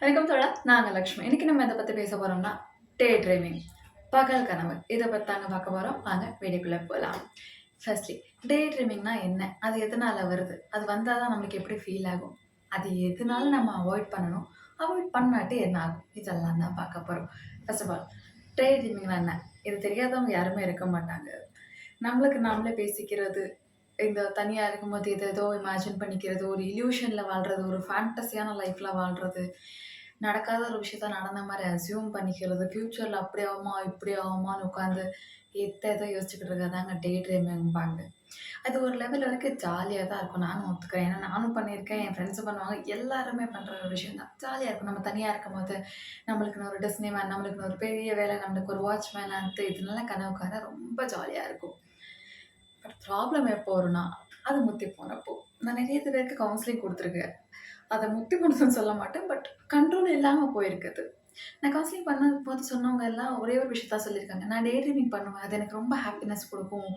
வணக்கம் தோழா. நாங்க லக்ஷ்மி. இன்னைக்கு நம்ம எத பத்தி பேச போறோம்னா, டே ட்ரீமிங். பகல் கனவு. இத பத்தி தாங்க பார்க்க போறோம். வாங்க வீடியோக்குள்ள போலாம். ஃபர்ஸ்ட்லி டே ட்ரீமிங்னா என்ன? அது எதனால வருது? அது வந்தா தான் நமக்கு எப்படி ஃபீல் ஆகும்? அது எதனால நம்ம அவாய்ட் பண்ணணும்? அவாய்ட் பண்ணாட்டி என்ன ஆகும்? இதெல்லாம் தான் பார்க்க போறோம். ஃபர்ஸ்ட் ஆஃப் ஆல் டே ட்ரீமிங்னா என்ன? இது தெரியாதவங்க யாருமே இருக்க மாட்டாங்க. நம்மளுக்கு நாமளே பேசிக்கிறது, இந்த தனியா இருக்கும்போது எதேதோ இமேஜின் பண்ணிக்கிறது, ஒரு இல்யூஷன்ல வாழ்றது, ஒரு ஃபேண்டஸியான லைஃப்ல வாழ்றது, நடக்காத ஒரு விஷயத்த நடந்த மாரி அஸ்யூம் பண்ணிக்கிறது, ஃப்யூச்சர்ல அப்படி ஆகுமா, இப்படி ஆகுமான்னு உட்காந்து எத யோசிச்சுக்கிட்டு இருக்கறதாங்க டே ட்ரீமிங்பாங்க. அது ஒரு லெவல் வரைக்கும் ஜாலியா தான் இருக்கும். நானும் ஒத்துக்கிறேன். ஏன்னா நானும் பண்ணியிருக்கேன். என் ஃப்ரெண்ட்ஸும் பண்ணுவாங்க. எல்லாருமே பண்ற ஒரு விஷயம் தான். ஜாலியா இருக்கும். நம்ம தனியா இருக்கும்போது, நம்மளுக்குன்னு ஒரு டிஸ்னி மேன், நம்மளுக்குன்னு ஒரு பெரிய வேலை, நம்மளுக்கு ஒரு வாட்ச்மேன் இதனால கனவு காண ரொம்ப ஜாலியா இருக்கும். பட் ப்ராப்ளம் எப்போ வரும்னா, அது முத்தி போனப்போ. நான் நெறைய பேருக்கு கவுன்சிலிங் குடுத்துருக்கேன். அத முத்தி போனதுன்னு சொல்ல மாட்டேன். பட் கண்ட்ரோல் இல்லாம போயிருக்குது. நான் கவுன்சிலிங் பண்ணும்போது சொன்னவங்க எல்லாம் ஒரே ஒரு விஷயம் தான் சொல்லியிருக்காங்க. நான் டே ட்ரீமிங் பண்ணுவேன். அது எனக்கு ரொம்ப ஹாப்பினஸ் குடுக்கும்.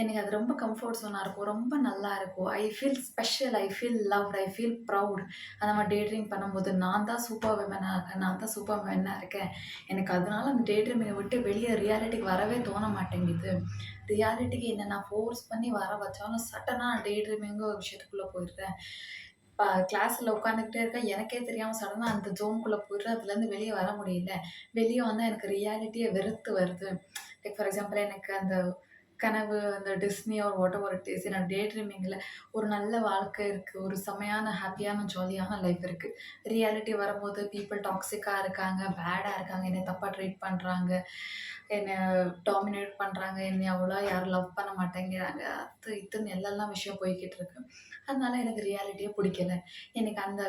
எனக்கு அது ரொம்ப கம்ஃபோர்ட் ஸோனா இருக்கும். ரொம்ப நல்லா இருக்கும். I feel special. I feel loved. I feel proud. அந்த மாரி டே ட்ரீம் பண்ணும்போது நான் தான் சூப்பர் விமனா இருக்கேன். நான் தான் சூப்பர் மேனா இருக்கேன். எனக்கு அதனால அந்த டே ட்ரீமிங்க விட்டு வெளிய ரியாலிட்டிக்கு வரவே தோண மாட்டேங்குது. ரியாலிட்டிக்கு என்ன நான் ஃபோர்ஸ் பண்ணி வர வச்சாலும் சடனா டே ட்ரீமிங்கிற ஒரு விஷயத்துக்குள்ள போயிடுறேன். கிளாஸ்ல உட்காந்துக்கிட்டே இருக்கேன். எனக்கே தெரியாம சடனா அந்த ஜோன்குள்ள போயிடுறேன். அதுலேருந்து வெளிய வர முடியல. வெளிய வந்தா எனக்கு ரியாலிட்டியே வெறுத்து வருது. லைக் ஃபார் எக்ஸாம்பிள் எனக்கு அந்த கனவு, அந்த Disney or whatever it is என்னோட டே ட்ரீமிங்கில ஒரு நல்ல வாழ்க்கை இருக்கு. ஒரு செமையான ஹேப்பியான, ஜாலியான லைஃப் இருக்கு. ரியாலிட்டி வரும்போது பீப்பிள் டாக்ஸிக்கா இருக்காங்க, பேடா இருக்காங்க, என்னைய தப்பா ட்ரீட் பண்றாங்க, என்ன டாமினேட் பண்றாங்க, என்னைய அவ்வளவா யாரும் லவ் பண்ண மாட்டேங்கிறாங்க. அது இதுன்னு எல்லாம் விஷயம் போய்க்கிட்டு இருக்கு. அதனால எனக்கு ரியாலிட்டியே புடிக்கல. எனக்கு அந்த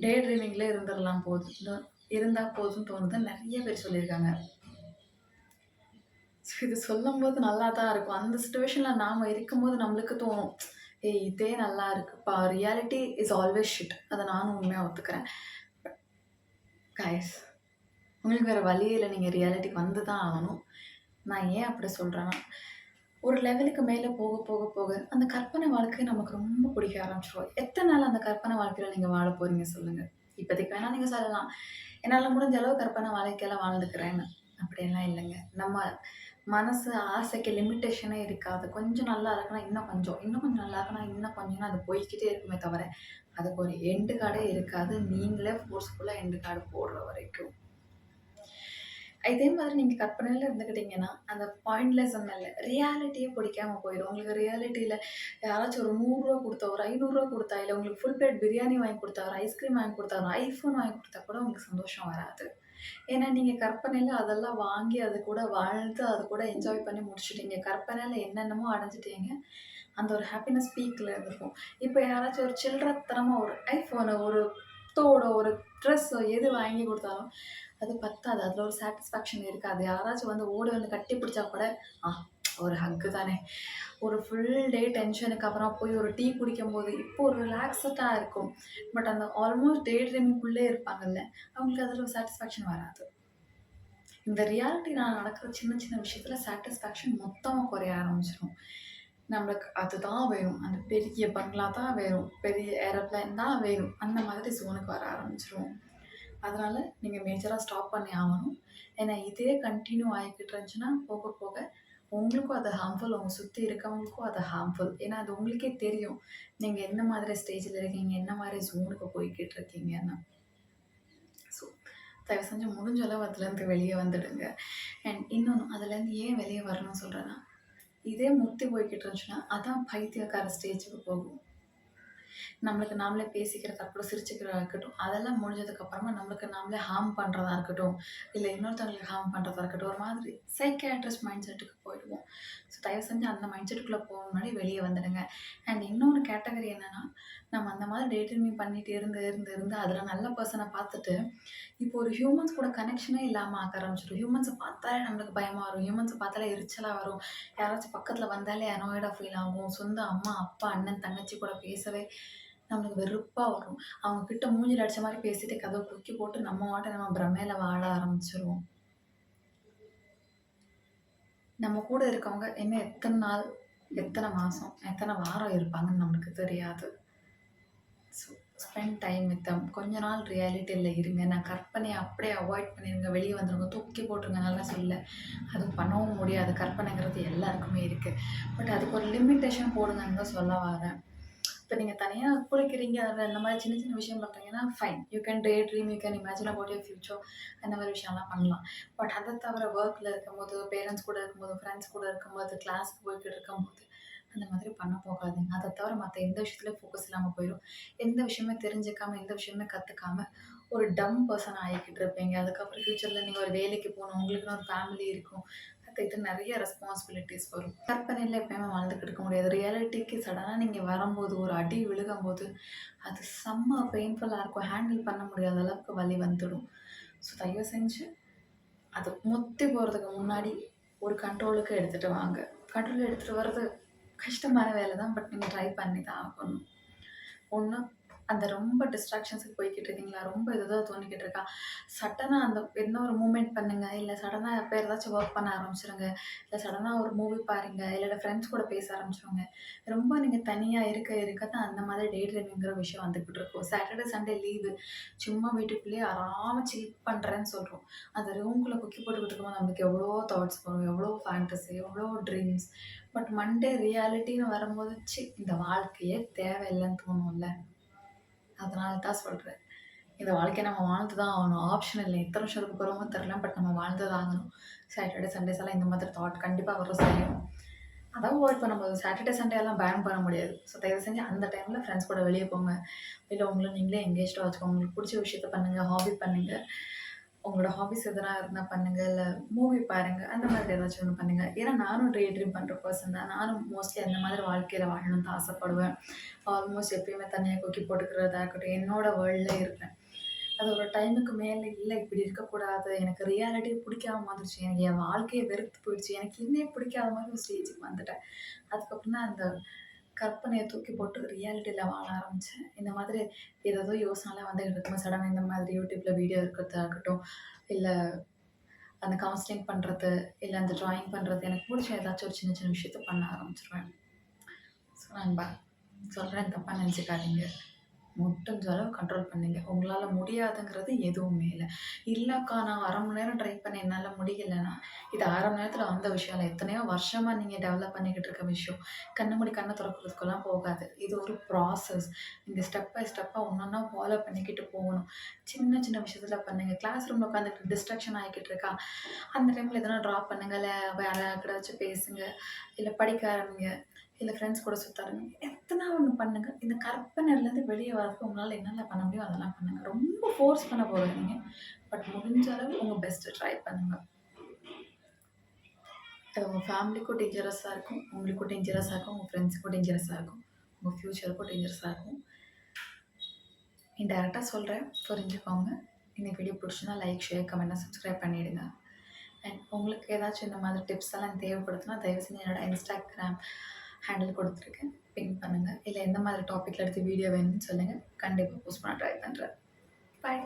டே ட்ரீமிங்ல இருந்துறலாம் போதும் இருந்தா போதும்ன்னு தோணுதுன்னு நெறைய பேர் சொல்லியிருக்காங்க. ஸோ இது சொல்லும்போது நல்லா தான் இருக்கும். அந்த சிச்சுவேஷன்ல நாம இருக்கும்போது நம்மளுக்கு தோணும். ஏய் இதே நல்லா இருக்குப்பா. Reality is always shit. அத நானும் உண்மையா ஒத்துக்கிறேன். கைஸ் உங்களுக்கு வேற வழியே இல்ல. நீங்க ரியாலிட்டிக்கு வந்து தான் ஆகணும். நான் ஏன் அப்படி சொல்றேன்னா, ஒரு லெவலுக்கு மேல போக, போக, போக அந்த கற்பனை வாழ்க்கை நமக்கு ரொம்ப பிடிக்க ஆரம்பிச்சுரும். எத்தன நாள் அந்த கற்பனை வாழ்க்கையில நீங்க வாழ போறீங்க சொல்லுங்க? இப்போதைக்கு வேணா நீங்க சொல்லலாம். என்னால முடிஞ்ச அளவு கற்பனை வாழ்க்கையில வாழ்ந்துக்கிறேன்னு. அப்படியெல்லாம் இல்லைங்க. நம்ம மனசு ஆசைக்கு லிமிட்டேஷனே இருக்காது. கொஞ்சம் நல்லா இருக்குன்னா, இன்னும் கொஞ்சம், இன்னும் கொஞ்சம் நல்லா இருக்குன்னா, இன்னும் கொஞ்சம்ன்னு அது போய்க்கிட்டே இருக்குமே தவிர, அதுக்கு ஒரு எண்டு கார்டே இருக்காது. நீங்களே ஃபோர்ஸ்ஃபுல்லா எண்டு கார்டு போடுற வரைக்கும். இதே மாதிரி நீங்க கற்பனையில இருந்துக்கிட்டீங்கன்னா, அந்த பாயிண்ட்லெஸ் இல்ல. ரியாலிட்டியே பிடிக்காம போயிரும். உங்களுக்கு ரியாலிட்டியில யாராச்சும் ஒரு ரூ. 100 குடுத்தா, ஒரு ரூ. 500 குடுத்தா, இல்ல உங்களுக்கு ஃபுல் பிளேட் பிரியாணி வாங்கி குடுத்தா, ஒரு ஐஸ்கிரீம் வாங்கி குடுத்தா, ஒரு ஐஃபோன் வாங்கி குடுத்தா கூட உங்களுக்கு சந்தோஷம் வராது. ஏன்னா, நீங்க கற்பனையில அதெல்லாம் வாங்கி, அது கூட வாழ்ந்து, அது கூட என்ஜாய் பண்ணி முடிச்சுட்டீங்க. கற்பனையில என்னென்னமோ அடைஞ்சுட்டீங்க. அந்த ஒரு ஹாப்பினஸ் பீக்ல இருந்திருக்கும். இப்ப யாராச்சும் ஒரு சில்லறத்தனமா ஒரு ஐஃபோனோ, ஒரு தோடோ, ஒரு ட்ரெஸ்ஸோ எது வாங்கி குடுத்தாலும், அது பத்தாது. அதுல ஒரு சாட்டிஸ்ஃபேக்ஷன் இருக்காது. யாராச்சும் வந்து ஓடி வந்து கட்டி பிடிச்சா கூட, ஆ ஒரு ஹக்கு தானே. ஒரு ஃபுல் டே டென்ஷனுக்கு அப்புறம் போய் ஒரு டீ குடிக்கும்போது, இப்போ ஒரு ரிலாக்ஸ்டா இருக்கும். பட் அந்த ஆல்மோஸ்ட் டே ட்ரீமிங்குள்ளே இருப்பாங்கல்ல, அவங்களுக்கு அதுல ஒரு சாட்டிஸ்ஃபேக்ஷன் வராது. இந்த ரியாலிட்டில நடக்கிற சின்ன சின்ன விஷயத்துல சாட்டிஸ்ஃபேக்ஷன் மொத்தமா குறைய ஆரம்பிச்சுரும். நம்மளுக்கு அதுதான் வேணும். அந்த பெரிய பங்களா தான் வேணும். பெரிய ஏரோப்ளேன் தான் வேணும். அந்த மாதிரி ஜோனுக்கு வர ஆரம்பிச்சுருவோம். அதனால நீங்க மேஜரா ஸ்டாப் பண்ணி ஆகணும். ஏன்னா இதே கன்டின்யூ ஆகிக்கிட்டு இருந்துச்சுன்னா, போக போக உங்களுக்கும் அது ஹார்ம்ஃபுல். உங்க சுத்தி இருக்கவங்களுக்கும் அது ஹார்ம்ஃபுல். ஏன்னா அது உங்களுக்கே தெரியும். நீங்க எந்த மாதிரி ஸ்டேஜ்ல இருக்கீங்க, என்ன மாரி ஜோனுக்கு போய்க்கிட்டு இருக்கீங்கன்னு. ஸோ தயவு செஞ்சு முடிஞ்ச அளவு அதுலேருந்து வெளியே வந்துடுங்க. அண்ட் இன்னொன்று அதுலேருந்து ஏன் வெளியே வரணும்னு சொல்கிறேன்னா, இதே முத்தி போய்கிட்டு இருந்துச்சுன்னா, அதான் பைத்தியக்கார ஸ்டேஜுக்கு போகும். நம்மளுக்கு நாமளே பேசிக்கிறதா இருக்கட்டும், சிரிச்சுக்கிறதா இருக்கட்டும், அதெல்லாம் முடிஞ்சதுக்கப்புறமா நம்மளுக்கு நாமளே ஹார்ம் பண்ணுறதா இருக்கட்டும், இல்லை இன்னொருத்தவங்களுக்கு ஹார்ம் பண்ணுறதா இருக்கட்டும், ஒரு மாதிரி சைக்கியாட்ரிஸ்ட் மைண்ட் செட்டுக்கு போயிடுவோம். ஸோ தயவு செஞ்சு அந்த மைண்ட் செட்டுக்குள்ளே போக முன்னாடி வெளியே வந்துடுங்க. அண்ட் இன்னொரு கேட்டகரி என்னென்னா, நம்ம அந்த மாதிரி டே ட்ரீமிங் பண்ணிட்டு இருந்து அதில் நல்ல பர்சனை பார்த்துட்டு, இப்போ ஒரு ஹியூமன்ஸ் கூட கனெக்ஷனே இல்லாமல் ஆக ஆரம்பிச்சிடும். ஹியூமன்ஸை பார்த்தாலே நம்மளுக்கு பயமாக வரும். ஹியூமன்ஸை பார்த்தாலே எரிச்சலாக வரும். யாராச்சும் பக்கத்தில் வந்தாலே அனாய்டாக ஃபீல் ஆகும். சொந்த அம்மா, அப்பா, அண்ணன், தங்கச்சி கூட பேசவே நம்மளுக்கு வெறுப்பா வரும். அவங்க கிட்ட மூஞ்சில அடிச்ச மாரி பேசிட்டு கதவ தூக்கி போட்டு நம்ம பாட்டுக்கு நம்ம பிரமையில வாழ ஆரம்பிச்சுருவோம். நம்ம கூட இருக்கவங்க இன்னும் எத்தன நாள், எத்தன மாசம், எத்தன வாரம் இருப்பாங்கன்னு நம்மளுக்கு தெரியாது. So spend time with them. கொஞ்ச நாள் ரியாலிட்டியில் இருங்க. நான் கற்பனையை அப்படியே அவாய்ட் பண்ணிடுங்க, வெளியே வந்துருங்க, தூக்கி போட்டுருங்க நல்லா சொல்ல. அதுவும் பண்ணவும் முடியாது. கற்பனைங்கிறது எல்லாருக்குமே இருக்குது. பட் அதுக்கு ஒரு லிமிட்டேஷன் போடுங்கன்னு தான் சொல்ல வரேன். இப்போ நீங்கள் தனியாக குளிக்கிறீங்க, அதில் இந்த மாதிரி சின்ன சின்ன விஷயம் பண்ணுறீங்கன்னா fine. You can day dream, you can imagine about your future. அந்த மாதிரி விஷயம்லாம் பண்ணலாம். பட் அதை தவிர ஒர்க்கில் இருக்கும்போது, பேரண்ட்ஸ் கூட இருக்கும்போது, ஃப்ரெண்ட்ஸ் கூட இருக்கும்போது, கிளாஸ்க்கு போய்கிட்டு இருக்கும்போது அந்த மாதிரி பண்ண போகாதீங்க. அதை தவிர மற்ற எந்த விஷயத்துலையும் ஃபோக்கஸ் இல்லாமல் போயிடும். எந்த விஷயமே தெரிஞ்சுக்காம, எந்த விஷயமே கற்றுக்காம ஒரு டம் பர்சன் ஆகிக்கிட்டு இருப்பீங்க. அதுக்கப்புறம் ஃப்யூச்சரில் நீங்கள் ஒரு வேலைக்கு போகணும், உங்களுக்குன்னு ஒரு ஃபேமிலி இருக்கும், இது நிறைய ரெஸ்பான்சிபிலிட்டிஸ் வரும். கற்பனையில் எப்பயுமே வாழ்ந்துக்கிட்டு இருக்க முடியாது. ரியாலிட்டிக்கு சடனாக நீங்கள் வரும்போது, ஒரு அடி விழுகும்போது அது செம்ம பெயின்ஃபுல்லாக இருக்கும். ஹேண்டில் பண்ண முடியாத அளவுக்கு வலி வந்துடும். ஸோ தயவு செஞ்சு அது முத்தி போகிறதுக்கு முன்னாடி ஒரு கண்ட்ரோலுக்கு எடுத்துகிட்டு வாங்க. கண்ட்ரோல் எடுத்துகிட்டு வர்றது கஷ்டமான வேலை தான். பட் நீங்கள் ட்ரை பண்ணி தான் ஆகணும். ஒன்று, அந்த ரொம்ப டிஸ்ட்ராக்ஷன்ஸுக்கு போய்கிட்டு இருக்கீங்களா, ரொம்ப இதுதான் தோணிக்கிட்டு இருக்கா, சடனாக அந்த என்ன ஒரு மூமெண்ட் பண்ணுங்கள். இல்லை சடனாக எப்போ ஏதாச்சும் ஒர்க் பண்ண ஆரம்பிச்சிருங்க. இல்லை சடனாக ஒரு மூவி பாருங்கள். இல்லை ஃப்ரெண்ட்ஸ் கூட பேச ஆரம்பிச்சிருங்க. ரொம்ப நீங்கள் தனியாக இருக்க தான் அந்த மாதிரி டே ட்ரீமிங்கிற விஷயம் வந்துக்கிட்டு இருக்கும். சாட்டர்டே சண்டே லீவு, சும்மா வீட்டுக்குள்ளேயே ஆறாமல் சில் பண்ணுறேன்னு சொல்கிறோம். அந்த ரூம்குள்ளே குக்கி போட்டுக்கிட்டு இருக்கும்போது நம்மளுக்கு எவ்வளோ தாட்ஸ் வரும், எவ்வளோ ஃபேண்டஸி, எவ்வளோ ட்ரீம்ஸ். பட் மண்டே ரியாலிட்டின்னு வரும்போது இந்த வாழ்க்கையே தேவையில்லைன்னு தோணும்ல. அதனால தான் சொல்கிறேன், இந்த வாழ்க்கையை நம்ம வாழ்ந்து தான் ஆகணும். ஆப்ஷன் இல்லை. எத்தனை வருஷம் இருக்க போகிறோமோ தெரில. பட் நம்ம வாழ்ந்து தான் ஆகணும். சாட்டர்டே சண்டேஸ் எல்லாம் இந்த மாதிரி தாட் கண்டிப்பாக வர செய்யும். அதான் அவாய்ட் பண்ணும்போது சாட்டர்டே சண்டே எல்லாம் பேன் பண்ண முடியாது. ஸோ தயவு செஞ்சு அந்த டைமில் ஃப்ரெண்ட்ஸ் கூட வெளியே போங்க. இல்லை உங்களை நீங்களே எங்கேஜ்டாக வச்சுக்கோங்க. உங்களுக்கு பிடிச்ச விஷயத்த பண்ணுங்கள், ஹாபி பண்ணுங்கள். உங்களோட ஹாபிஸ் எதனா இருந்தால் பண்ணுங்கள். இல்லை மூவி பாருங்கள். அந்த மாதிரி ஏதாச்சும் ஒன்று பண்ணுங்கள். ஏன்னா நானும் டே ட்ரீம் பண்ணுற பர்சன் தான். நானும் மோஸ்ட்லி அந்த மாதிரி வாழ்க்கையில் வாழணும்னு தான் ஆசைப்படுவேன். ஆல்மோஸ்ட் எப்பயுமே தனியாக கொக்கி போட்டுக்கிறதாகட்டும், என்னோட வேர்ல்டில் இருப்பேன். அது ஒரு டைமுக்கு மேலே இல்லை, இப்படி இருக்கக்கூடாது, எனக்கு ரியாலிட்டியே பிடிக்காம வந்துருச்சு, எனக்கு என் வாழ்க்கையை வெறுத்து போயிடுச்சு, எனக்கு இன்னே பிடிக்காத மாதிரி ஒரு ஸ்டேஜுக்கு வந்துட்டேன். அதுக்கப்புறம் தான் அந்த கற்பனையை தூக்கி போட்டு ரியாலிட்டியில் வாழ ஆரம்பித்தேன். இந்த மாதிரி ஏதோ யோசனைலாம் வந்துகிட்டு இருக்கும்போது சடனாக இந்த மாதிரி யூடியூப்பில் வீடியோ இருக்கிறதாகட்டும், இல்லை அந்த கவுன்சிலிங் பண்ணுறது, இல்லை அந்த ட்ராயிங் பண்ணுறது, எனக்கு பிடிச்ச ஏதாச்சும் ஒரு சின்ன சின்ன விஷயத்த பண்ண ஆரம்பிச்சிருவேன். ஸோ நண்பா சொல்கிறேன், தப்பாக நினச்சிக்காதீங்க. முடிஞ்ச அளவு கண்ட்ரோல் பண்ணுங்க. உங்களால் முடியாதுங்கிறது எதுவுமே இல்லை. இல்லைக்கா நான் 1/2 மணி நேரம் ட்ரை பண்ணேன், என்னால் முடியலைன்னா, இது 1/2 மணி நேரத்தில் வந்த விஷயம் இல்லை. எத்தனையோ வருஷமாக நீங்கள் டெவலப் பண்ணிக்கிட்டு இருக்க விஷயம். கண்ணு மூடி கண்ணை திறக்கிறதுக்கெல்லாம் போகாது. இது ஒரு ப்ராசஸ். நீங்கள் ஸ்டெப் பை ஸ்டெப்பாக ஒன்றா ஃபாலோ பண்ணிக்கிட்டு போகணும். சின்ன சின்ன விஷயத்தில் பண்ணுங்கள். கிளாஸ் ரூமில் உட்காந்துட்டு டிஸ்ட்ராக்ஷன் ஆகிக்கிட்டு இருக்கா, அந்த டைமில் எதனா ட்ராப் பண்ணுங்கள். இல்லை வேறு யாராச்சும் பேசுங்க, இல்லை படிக்க ஆரம்பிங்க, இல்லை ஃப்ரெண்ட்ஸ் கூட சுற்றாருங்க. எத்தனை ஒன்று பண்ணுங்கள். இந்த கற்பனையிலேருந்து வெளியே வரதுக்கு உங்களால் என்னென்ன பண்ண முடியும் அதெல்லாம் பண்ணுங்கள். ரொம்ப ஃபோர்ஸ் பண்ண போகாதீங்க. பட் முடிஞ்ச அளவு உங்கள் பெஸ்ட்டு ட்ரை பண்ணுங்கள். அது உங்கள் ஃபேமிலிக்கும் டேஞ்சரஸாக இருக்கும், உங்களுக்கும் டேஞ்சரஸாக இருக்கும், உங்கள் ஃப்ரெண்ட்ஸுக்கும் டேஞ்சரஸாக இருக்கும், உங்கள் ஃப்யூச்சருக்கும் டேஞ்சரஸாக இருக்கும். இன்டெரக்டாக சொல்கிறேன், புரிஞ்சுக்கோங்க. இந்த வீடியோ பிடிச்சுன்னா லைக், ஷேர், கமெண்ட்டாக சப்ஸ்கிரைப் பண்ணிவிடுங்க. அண்ட் உங்களுக்கு ஏதாச்சும் இந்த மாதிரி டிப்ஸ் எல்லாம் தேவைப்படுதுன்னா தயவு செஞ்சு என்னோடய இன்ஸ்டாகிராம் ஹேண்டில் கொடுத்துருக்கேன், பின் பண்ணுங்கள். இல்லை எந்த மாதிரி டாப்பிக்கில் எடுத்து வீடியோ வேணும்னு சொல்லுங்கள், கண்டிப்பாக போஸ்ட் பண்ண ட்ரை பண்ணுறேன். பாய்.